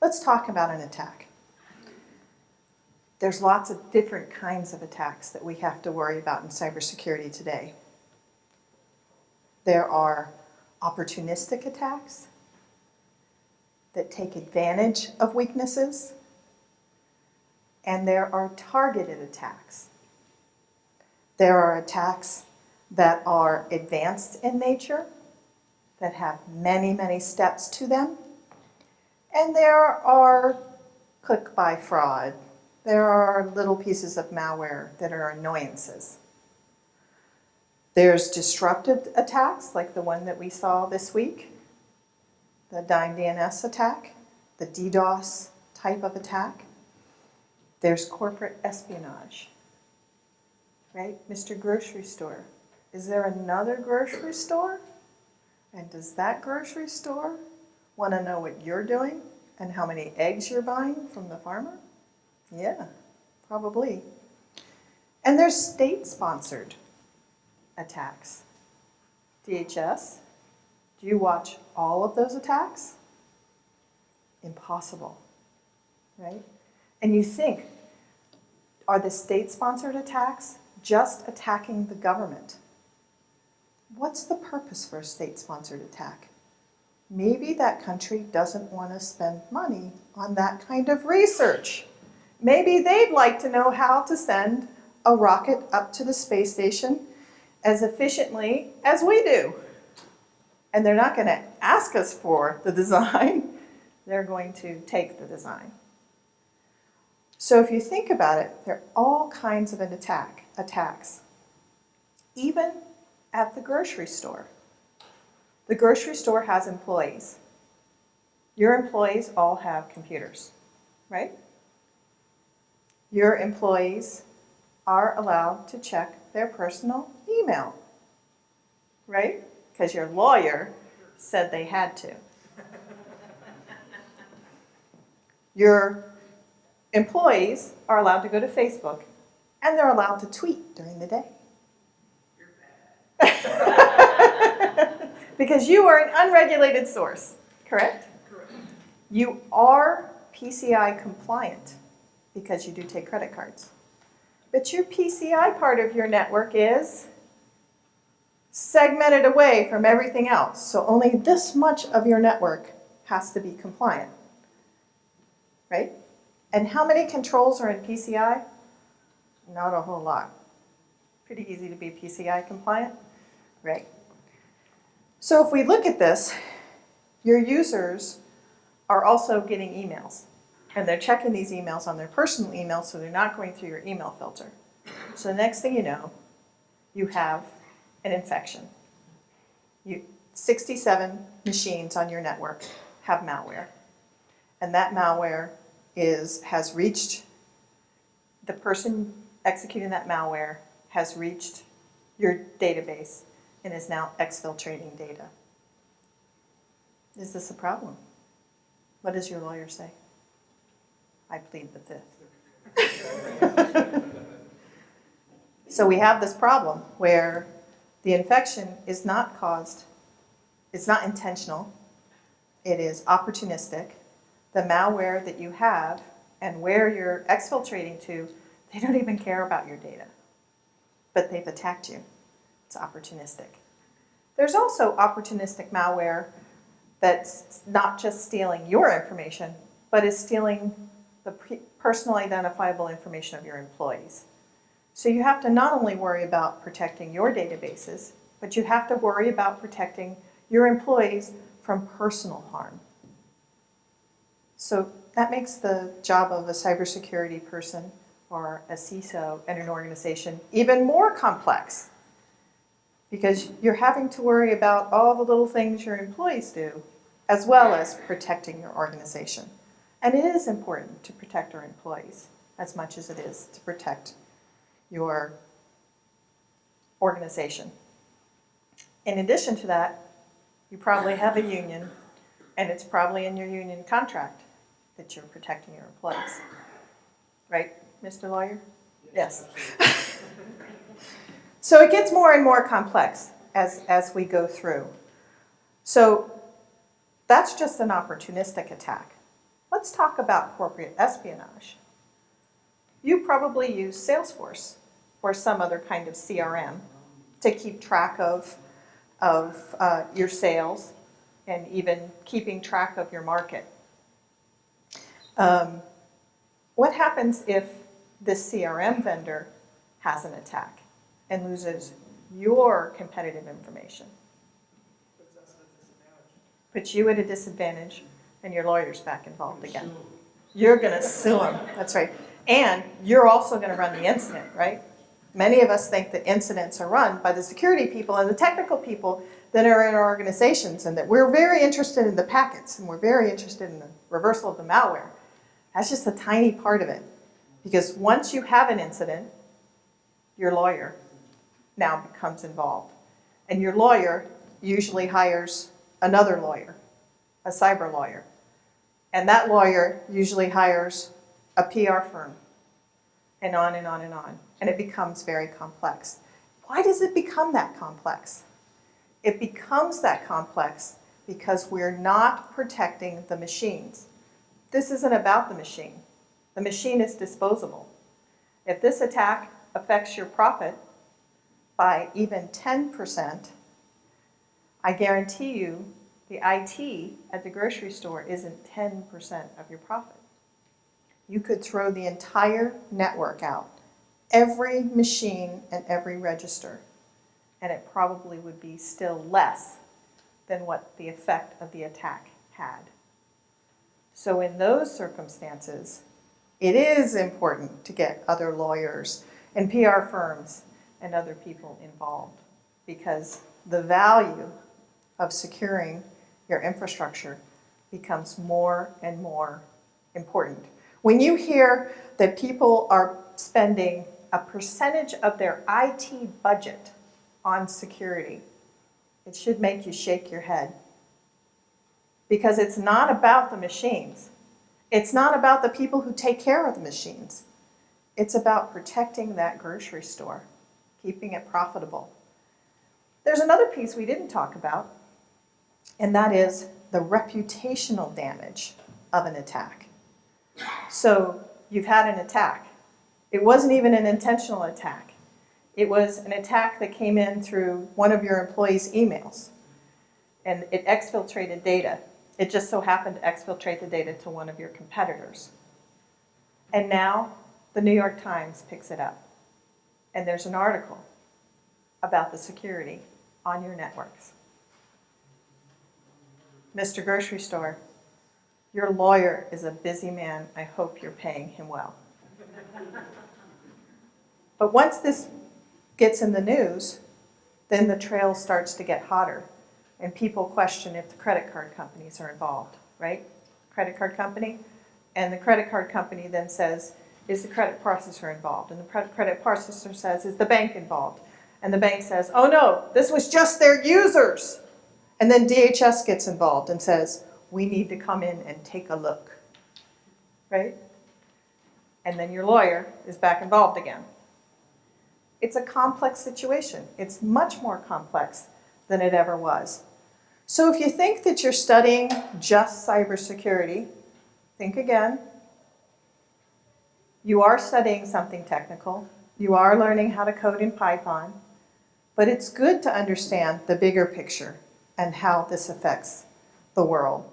Let's talk about an attack. There's lots of different kinds of attacks that we have to worry about in cybersecurity today. There are opportunistic attacks that take advantage of weaknesses, and there are targeted attacks. There are attacks that are advanced in nature, that have many, many steps to them, and there are click-buy fraud. There are little pieces of malware that are annoyances. There's disruptive attacks, like the one that we saw this week, the Dime DNS attack, the DDoS type of attack. There's corporate espionage, right? Mr. Grocery Store. Is there another grocery store? And does that grocery store want to know what you're doing and how many eggs you're buying from the farmer? Yeah, probably. And there's state-sponsored attacks. DHS, do you watch all of those attacks? Impossible, right? And you think, are the state-sponsored attacks just attacking the government? What's the purpose for a state-sponsored attack? Maybe that country doesn't want to spend money on that kind of research. Maybe they'd like to know how to send a rocket up to the space station as efficiently as we do. And they're not going to ask us for the design. They're going to take the design. So if you think about it, there are all kinds of attacks. Even at the grocery store. The grocery store has employees. Your employees all have computers, right? Your employees are allowed to check their personal email, right? Because your lawyer said they had to. Your employees are allowed to go to Facebook, and they're allowed to tweet during the day. Because you are an unregulated source, correct? Correct. You are PCI compliant because you do take credit cards. But your PCI part of your network is segmented away from everything else. So only this much of your network has to be compliant, right? And how many controls are in PCI? Not a whole lot. Pretty easy to be PCI compliant, right? So if we look at this, your users are also getting emails. And they're checking these emails on their personal email, so they're not going through your email filter. So the next thing you know, you have an infection. 67 machines on your network have malware. And that malware has reached, the person executing that malware has reached your database and is now exfiltrating data. Is this a problem? What does your lawyer say? I plead the fifth. So we have this problem where the infection is not caused, it's not intentional, it is opportunistic. The malware that you have and where you're exfiltrating to, they don't even care about your data, but they've attacked you. It's opportunistic. There's also opportunistic malware that's not just stealing your information, but is stealing the personal identifiable information of your employees. So you have to not only worry about protecting your databases, but you have to worry about protecting your employees from personal harm. So that makes the job of a cybersecurity person or a CISO in an organization even more complex, because you're having to worry about all the little things your employees do, as well as protecting your organization. And it is important to protect our employees as much as it is to protect your organization. In addition to that, you probably have a union, and it's probably in your union contract that you're protecting your employees. Right, Mr. Lawyer? Yes. So it gets more and more complex as we go through. So that's just an opportunistic attack. Let's talk about corporate espionage. You probably use Salesforce or some other kind of CRM to keep track of your sales and even keeping track of your market. What happens if this CRM vendor has an attack and loses your competitive information? Puts you at a disadvantage, and your lawyer's back involved again. You're going to sue him. That's right. And you're also going to run the incident, right? Many of us think that incidents are run by the security people and the technical people that are in our organizations, and that we're very interested in the packets and we're very interested in the reversal of the malware. That's just a tiny part of it. Because once you have an incident, your lawyer now becomes involved. And your lawyer usually hires another lawyer, a cyber lawyer. And that lawyer usually hires a PR firm, and on and on and on. And it becomes very complex. Why does it become that complex? It becomes that complex because we're not protecting the machines. This isn't about the machine. The machine is disposable. If this attack affects your profit by even 10%, I guarantee you the IT at the grocery store isn't 10% of your profit. You could throw the entire network out, every machine and every register, and it probably would be still less than what the effect of the attack had. So in those circumstances, it is important to get other lawyers and PR firms and other people involved, because the value of securing your infrastructure becomes more and more important. When you hear that people are spending a percentage of their IT budget on security, it should make you shake your head. Because it's not about the machines. It's not about the people who take care of the machines. It's about protecting that grocery store, keeping it profitable. There's another piece we didn't talk about, and that is the reputational damage of an attack. So you've had an attack. It wasn't even an intentional attack. It was an attack that came in through one of your employees' emails, and it exfiltrated data. It just so happened to exfiltrate the data to one of your competitors. And now the New York Times picks it up, and there's an article about the security on your networks. Mr. Grocery Store, your lawyer is a busy man. I hope you're paying him well. But once this gets in the news, then the trail starts to get hotter, and people question if the credit card companies are involved, right? Credit card company, and the credit card company then says, is the credit processor involved? And the credit processor says, is the bank involved? And the bank says, oh no, this was just their users. And then DHS gets involved and says, we need to come in and take a look, right? And then your lawyer is back involved again. It's a complex situation. It's much more complex than it ever was. So if you think that you're studying just cybersecurity, think again. You are studying something technical. You are learning how to code in Python. But it's good to understand the bigger picture and how this affects the world.